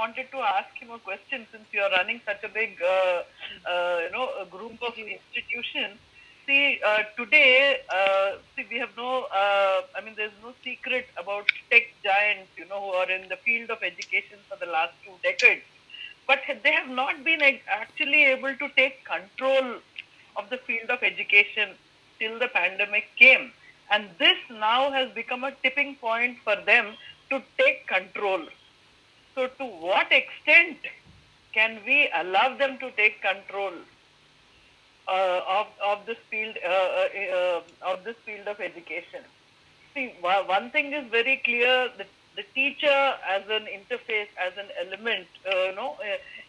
wanted to ask him a question since you are running such a big, a group of institutions. See, today, see, we have no, there's no secret about tech giants, who are in the field of education for the last 2 decades. But they have not been actually able to take control of the field of education till the pandemic came. And this now has become a tipping point for them to take control. So, to what extent can we allow them to take control of this field of this field of education? See, one thing is very clear: the teacher as an interface, as an element,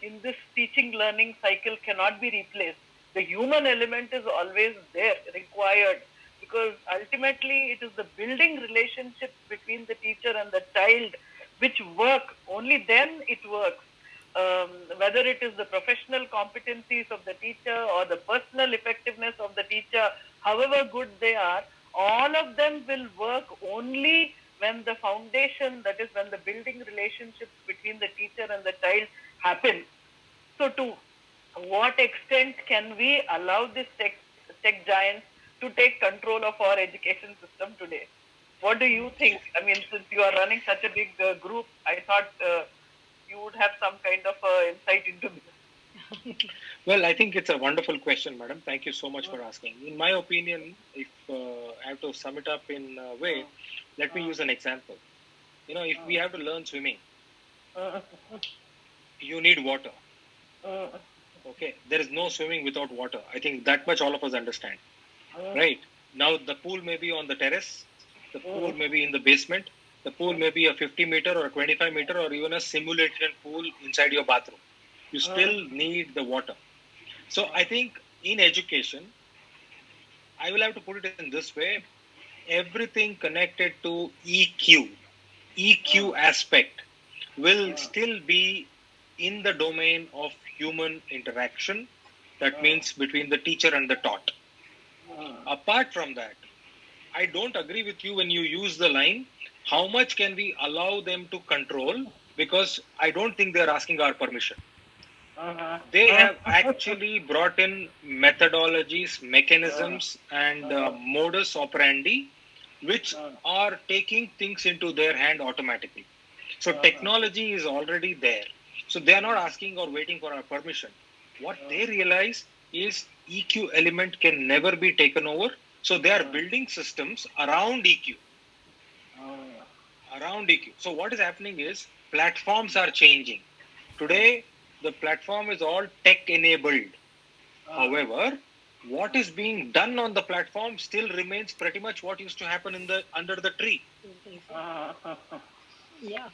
in this teaching learning cycle cannot be replaced. The human element is always there, required, because ultimately it is the building relationships between the teacher and the child which work. Only then it works. Whether it is the professional competencies of the teacher or the personal effectiveness of the teacher, however good they are, all of them will work only when the foundation, that is, when the building relationships between the teacher and the child happen. So, to what extent can we allow these tech giants to take control of our education system today? What do you think? I mean, since you are running such a big group, I thought you would have some kind of insight into this. Well, I think it's a wonderful question, madam. Thank you so much for asking. In my opinion, if I have to sum it up in a way, let me use an example. If we have to learn swimming, you need water. Okay, there is no swimming without water. I think that much all of us understand. Right? Now, the pool may be on the terrace, the pool may be in the basement, the pool may be a 50-meter or a 25-meter or even a simulated pool inside your bathroom. You still need the water. So I think in education, I will have to put it in this way: everything connected to EQ aspect will still be in the domain of human interaction. That means between the teacher and the taught. Apart from that, I don't agree with you when you use the line, how much can we allow them to control? Because I don't think they're asking our permission. They have actually brought in methodologies, mechanisms, and modus operandi, which are taking things into their hand automatically. So technology is already there. So they are not asking or waiting for our permission. What they realize is EQ element can never be taken over. So they are building systems around EQ. Around EQ. So what is happening is platforms are changing. Today, the platform is all tech enabled. However, what is being done on the platform still remains pretty much what used to happen under the tree. Yeah.